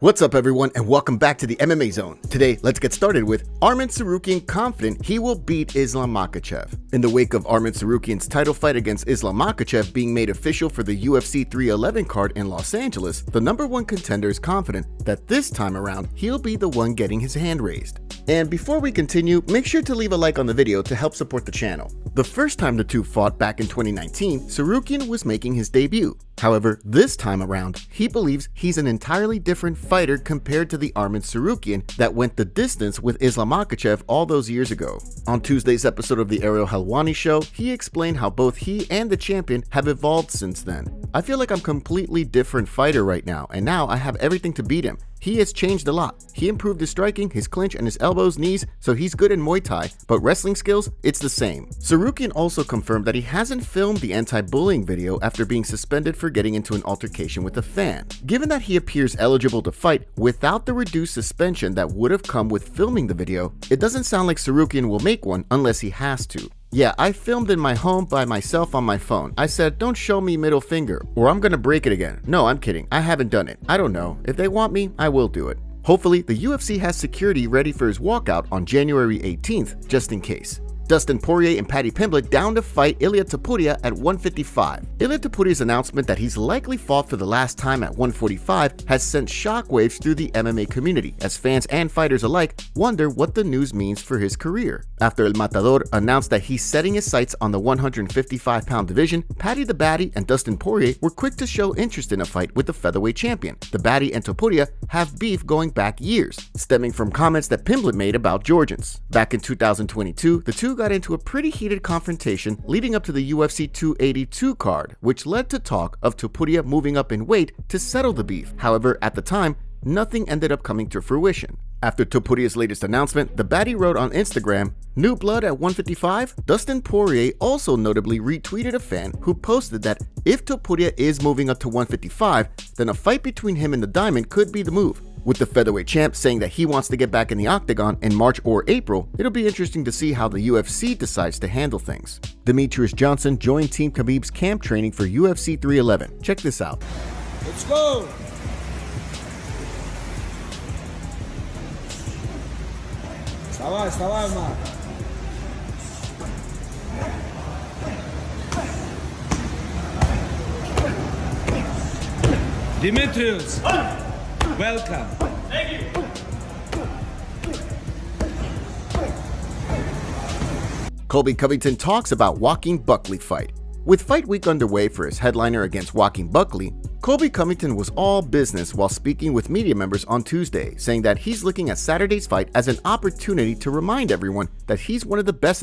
What's up everyone and welcome back to the MMA Zone. Today, let's get started with Arman Tsarukyan confident he will beat Islam Makhachev. In the wake of Arman Tsarukyan's title fight against Islam Makhachev being made official for the UFC 311 card in Los Angeles, the #1 contender is confident that this time around he'll be the one getting his hand raised. And before we continue, make sure to leave a like on the video to help support the channel. The first time the two fought back in 2019, Tsarukyan was making his debut. However, this time around, he believes he's an entirely different fighter compared to the Arman Tsarukyan that went the distance with Islam Makhachev all those years ago. On Tuesday's episode of the Ariel Helwani show, he explained how both he and the champion have evolved since then. "I feel like I'm a completely different fighter right now, and now I have everything to beat him. He has changed a lot. He improved his striking, his clinch, and his elbows, knees, so he's good in Muay Thai, but wrestling skills, it's the same." Tsarukyan also confirmed that he hasn't filmed the anti-bullying video after being suspended for getting into an altercation with a fan. Given that he appears eligible to fight without the reduced suspension that would have come with filming the video, it doesn't sound like Tsarukyan will make one unless he has to. "Yeah, I filmed in my home by myself on my phone. I said, don't show me middle finger, or I'm gonna break it again. No, I'm kidding. I haven't done it. I don't know. If they want me, I will do it." Hopefully, the UFC has security ready for his walkout on January 18th, just in case. Dustin Poirier and Paddy Pimblett down to fight Ilia Topuria at 155. Ilia Topuria's announcement that he's likely fought for the last time at 145 has sent shockwaves through the MMA community, as fans and fighters alike wonder what the news means for his career. After El Matador announced that he's setting his sights on the 155-pound division, Paddy the Baddy and Dustin Poirier were quick to show interest in a fight with the featherweight champion. The Baddy and Topuria have beef going back years, stemming from comments that Pimblett made about Georgians. Back in 2022, the two got into a pretty heated confrontation leading up to the UFC 282 card, which led to talk of Topuria moving up in weight to settle the beef. However, at the time, nothing ended up coming to fruition. After Topuria's latest announcement, the Baddy wrote on Instagram, "New blood at 155? Dustin Poirier also notably retweeted a fan who posted that if Topuria is moving up to 155, then a fight between him and the Diamond could be the move." With the featherweight champ saying that he wants to get back in the octagon in March or April, it'll be interesting to see how the UFC decides to handle things. Demetrious Johnson joined Team Khabib's camp training for UFC 311. Check this out. Let's go! Вставай, Марк. Demetrious, welcome. Thank you. Colby Covington talks about Joaquin Buckley fight. With fight week underway for his headliner against Joaquin Buckley, Colby Covington was all business while speaking with media members on Tuesday, saying that he's looking at Saturday's fight as an opportunity to remind everyone that he's one of the best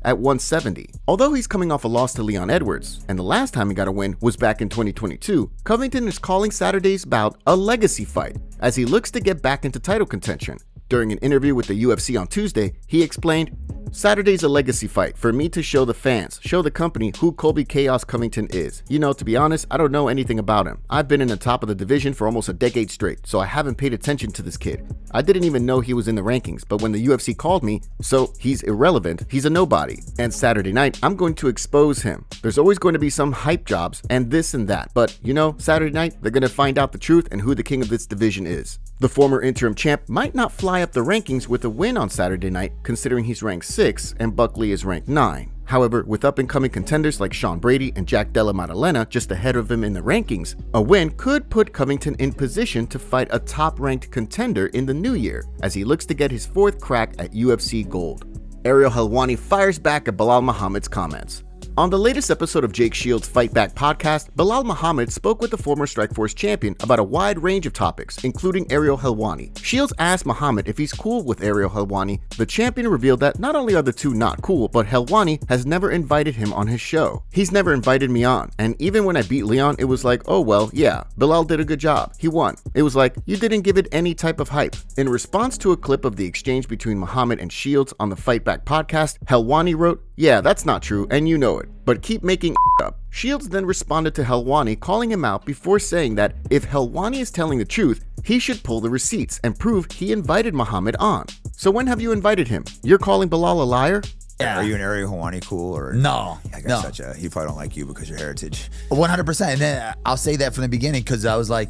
at 170. Although he's coming off a loss to Leon Edwards, and the last time he got a win was back in 2022, Covington is calling Saturday's bout a legacy fight as he looks to get back into title contention. During an interview with the UFC on Tuesday, he explained, "Saturday's a legacy fight for me to show the fans, show the company who Colby Chaos Covington is. You know, to be honest, I don't know anything about him. I've been in the top of the division for almost a decade straight, so I haven't paid attention to this kid. I didn't even know he was in the rankings, but when the UFC called me, so he's irrelevant, he's a nobody. And Saturday night, I'm going to expose him. There's always going to be some hype jobs and this and that, but you know, Saturday night, they're going to find out the truth and who the king of this division is." The former interim champ might not fly up the rankings with a win on Saturday night, considering he's ranked 6 and Buckley is ranked 9. However, with up-and-coming contenders like Sean Brady and Jack Della Maddalena just ahead of him in the rankings, a win could put Covington in position to fight a top-ranked contender in the new year, as he looks to get his 4th crack at UFC Gold. Ariel Helwani fires back at Belal Muhammad's comments. On the latest episode of Jake Shields' Fight Back podcast, Belal Muhammad spoke with the former Strikeforce champion about a wide range of topics, including Ariel Helwani. Shields asked Muhammad if he's cool with Ariel Helwani. The champion revealed that not only are the two not cool, but Helwani has never invited him on his show. "He's never invited me on, and even when I beat Leon, it was like, oh well, yeah, Belal did a good job. He won. It was like, you didn't give it any type of hype." In response to a clip of the exchange between Muhammad and Shields on the Fight Back podcast, Helwani wrote, "Yeah, that's not true, and you know it, but keep making up." Shields then responded to Helwani, calling him out before saying that if Helwani is telling the truth, he should pull the receipts and prove he invited Muhammad on. "So when have you invited him? You're calling Belal a liar?" Yeah. Are you and Ariel Helwani cool or no? I guess he probably don't like you because your heritage. 100%. And then I'll say that from the beginning because I was like,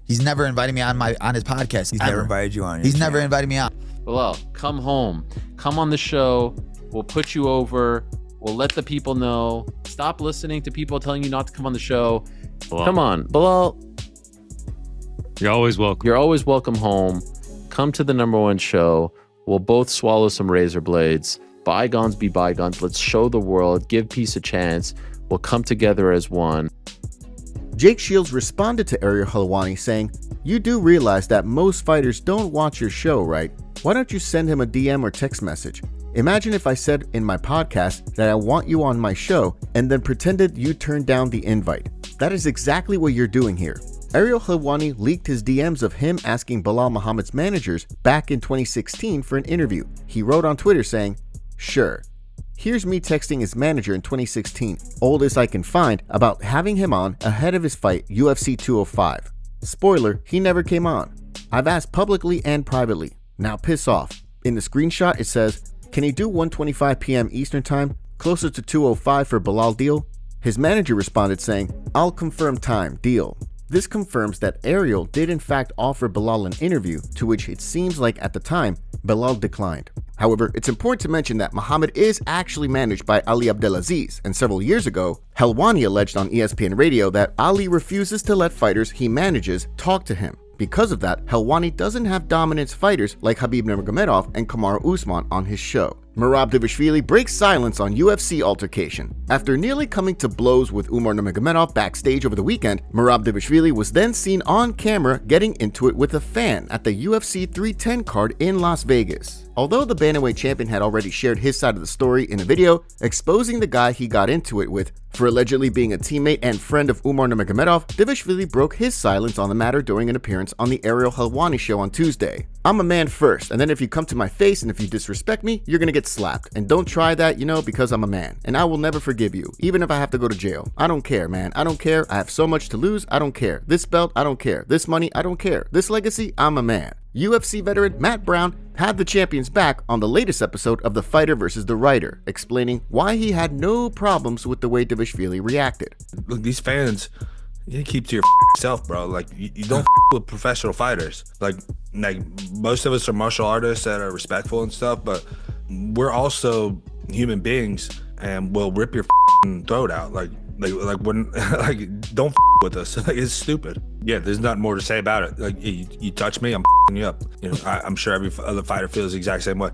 He's never invited me on his podcast. He's never invited you on. He's never invited me on. Belal, come home. Come on the show. We'll put you over. We'll let the people know. Stop listening to people telling you not to come on the show. Belal. Come on, Belal. You're always welcome. You're always welcome home. Come to the #1 show. We'll both swallow some razor blades. Bygones be bygones. Let's show the world. Give peace a chance. We'll come together as one. Jake Shields responded to Ariel Helwani saying, "You do realize that most fighters don't watch your show, right? Why don't you send him a DM or text message? Imagine if I said in my podcast that I want you on my show and then pretended you turned down the invite. That is exactly what you're doing here." Ariel Helwani leaked his DMs of him asking Belal Muhammad's managers back in 2016 for an interview. He wrote on Twitter saying, "Sure. Here's me texting his manager in 2016, oldest I can find, about having him on ahead of his fight UFC 205. Spoiler, he never came on. I've asked publicly and privately. Now piss off." In the screenshot it says, "Can he do 1:25 p.m. Eastern Time, closer to 2:05 for Belal deal?" His manager responded saying, "I'll confirm time, deal." This confirms that Ariel did in fact offer Belal an interview, to which it seems like at the time, Belal declined. However, it's important to mention that Muhammad is actually managed by Ali Abdelaziz, and several years ago, Helwani alleged on ESPN Radio that Ali refuses to let fighters he manages talk to him. Because of that, Helwani doesn't have dominance fighters like Khabib Nurmagomedov and Kamaru Usman on his show. Merab Dvalishvili breaks silence on UFC altercation. After nearly coming to blows with Umar Nurmagomedov backstage over the weekend, Merab Dvalishvili was then seen on camera getting into it with a fan at the UFC 310 card in Las Vegas. Although the bantamweight champion had already shared his side of the story in a video exposing the guy he got into it with for allegedly being a teammate and friend of Umar Nurmagomedov, Dvalishvili broke his silence on the matter during an appearance on the Ariel Helwani show on Tuesday. "I'm a man first, and then if you come to my face and if you disrespect me, you're gonna get slapped. And don't try that, because I'm a man. And I will never forgive you, even if I have to go to jail. I don't care, man. I don't care. I have so much to lose. I don't care. This belt, I don't care. This money, I don't care. This legacy, I'm a man." UFC veteran Matt Brown had the champions back on the latest episode of The Fighter vs. the Writer, explaining why he had no problems with the way Dvalishvili reacted. Look, these fans, you keep to yourself, bro. Like, you don't with professional fighters. Like most of us are martial artists that are respectful and stuff, but we're also human beings, and we'll rip your throat out. Like when don't with us. Like, it's stupid. Yeah, there's nothing more to say about it. Like, you touch me, I'm you up. I'm sure every other fighter feels the exact same way.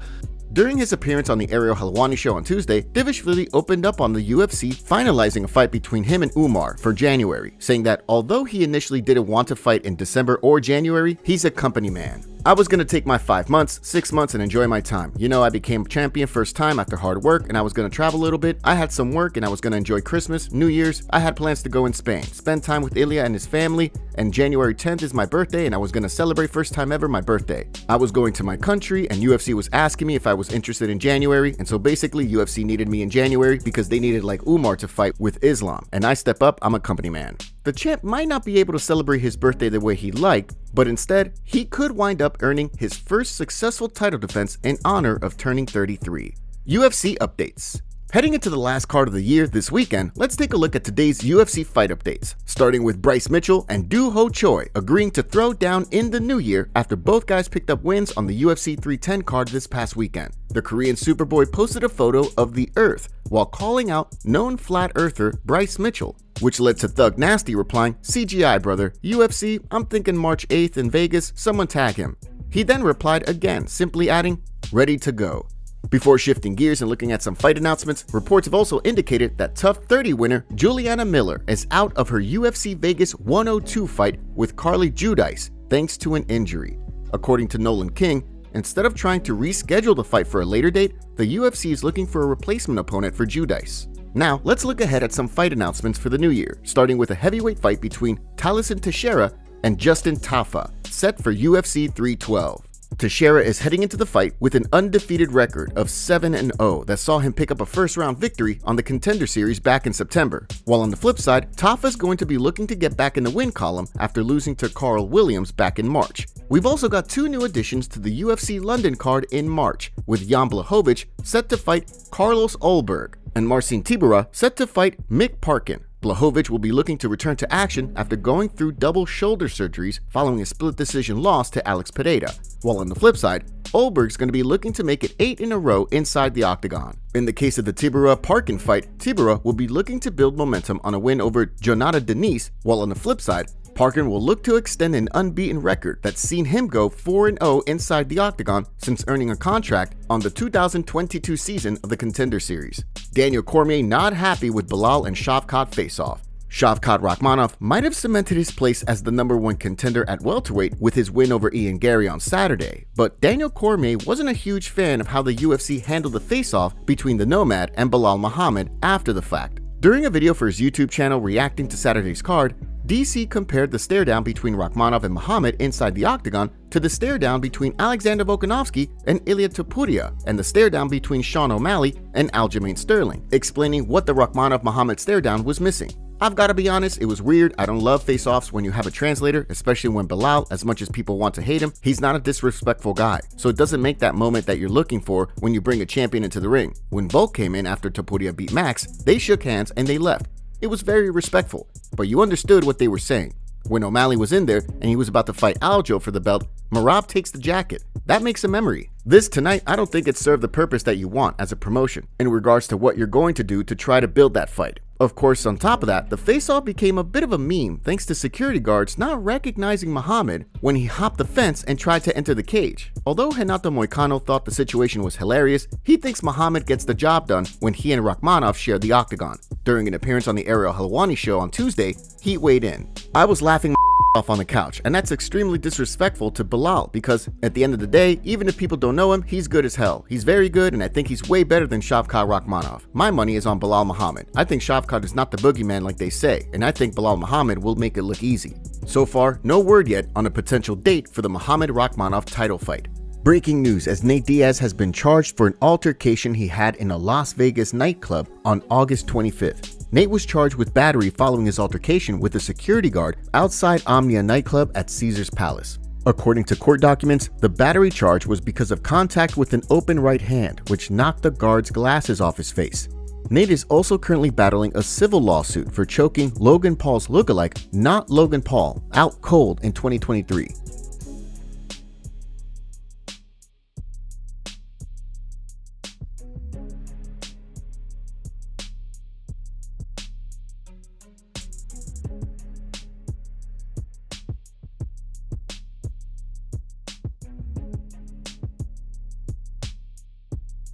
During his appearance on the Ariel Helwani show on Tuesday, Dvalishvili opened up on the UFC finalizing a fight between him and Umar for January, saying that although he initially didn't want to fight in December or January, he's a company man. "I was going to take my 5 months, 6 months and enjoy my time. I became champion first time after hard work, and I was going to travel a little bit. I had some work and I was going to enjoy Christmas, New Year's. I had plans to go in Spain, spend time with Ilia and his family, and January 10th is my birthday, and I was going to celebrate first time ever my birthday. I was going to my country, and UFC was asking me if I was interested in January, and so basically UFC needed me in January because they needed like Umar to fight with Islam, and I step up, I'm a company man." The champ might not be able to celebrate his birthday the way he liked, but instead, he could wind up earning his first successful title defense in honor of turning 33. UFC updates. Heading into the last card of the year this weekend, let's take a look at today's UFC fight updates, starting with Bryce Mitchell and Do Ho Choi agreeing to throw down in the new year after both guys picked up wins on the UFC 310 card this past weekend. The Korean Superboy posted a photo of the Earth while calling out known flat earther Bryce Mitchell, which led to Thug Nasty replying, "CGI, brother. UFC, I'm thinking March 8th in Vegas, someone tag him." He then replied again, simply adding, "Ready to go." Before shifting gears and looking at some fight announcements, reports have also indicated that Tough 30 winner Juliana Miller is out of her UFC Vegas 102 fight with Carly Giudice thanks to an injury. According to Nolan King, instead of trying to reschedule the fight for a later date, the UFC is looking for a replacement opponent for Giudice. Now, let's look ahead at some fight announcements for the new year, starting with a heavyweight fight between Talison Teixeira and Justin Tafa, set for UFC 312. Teixeira is heading into the fight with an undefeated record of 7-0 that saw him pick up a first-round victory on the Contender Series back in September. While on the flip side, Tafa is going to be looking to get back in the win column after losing to Carl Williams back in March. We've also got 2 new additions to the UFC London card in March, with Jan Blachowicz set to fight Carlos Ulberg and Marcin Tybura set to fight Mick Parkin. Blachowicz will be looking to return to action after going through double shoulder surgeries following a split decision loss to Alex Pereira, while on the flip side, Olberg's going to be looking to make it 8 in a row inside the octagon. In the case of the Topuria-Parkin fight, Topuria will be looking to build momentum on a win over Jonata Denise, while on the flip side, Parkin will look to extend an unbeaten record that's seen him go 4-0 inside the octagon since earning a contract on the 2022 season of the Contender Series. Daniel Cormier not happy with Belal and Shavkat faceoff. Shavkat Rakhmonov might have cemented his place as the #1 contender at welterweight with his win over Ian Gary on Saturday, but Daniel Cormier wasn't a huge fan of how the UFC handled the faceoff between the Nomad and Belal Muhammad after the fact. During a video for his YouTube channel reacting to Saturday's card, DC compared the stare-down between Rakhmonov and Muhammad inside the octagon to the stare-down between Alexander Volkanovski and Ilia Topuria, and the stare-down between Sean O'Malley and Aljamain Sterling, explaining what the Rakhmonov-Muhammad stare-down was missing. I've got to be honest, it was weird. I don't love face-offs when you have a translator, especially when Belal, as much as people want to hate him, he's not a disrespectful guy. So it doesn't make that moment that you're looking for when you bring a champion into the ring. When Volk came in after Topuria beat Max, they shook hands and they left. It was very respectful, but you understood what they were saying. When O'Malley was in there and he was about to fight Aljo for the belt, Merab takes the jacket. That makes a memory. This tonight, I don't think it served the purpose that you want as a promotion in regards to what you're going to do to try to build that fight. Of course, on top of that, the face-off became a bit of a meme thanks to security guards not recognizing Muhammad when he hopped the fence and tried to enter the cage. Although Renato Moicano thought the situation was hilarious, he thinks Muhammad gets the job done when he and Rakhmonov share the octagon. During an appearance on the Ariel Helwani show on Tuesday, he weighed in. I was laughing off on the couch, and that's extremely disrespectful to Belal because at the end of the day, even if people don't know him, he's good as hell. He's very good, and I think he's way better than Shavkat Rakhmonov. My money is on Belal Muhammad. I think Shavkat is not the boogeyman like they say, and I think Belal Muhammad will make it look easy. So far, no word yet on a potential date for the Muhammad Rakhmonov title fight. Breaking news as Nate Diaz has been charged for an altercation he had in a Las Vegas nightclub on August 25th. Nate was charged with battery following his altercation with a security guard outside Omnia nightclub at Caesars Palace. According to court documents, the battery charge was because of contact with an open right hand, which knocked the guard's glasses off his face. Nate is also currently battling a civil lawsuit for choking Logan Paul's lookalike, not Logan Paul, out cold in 2023.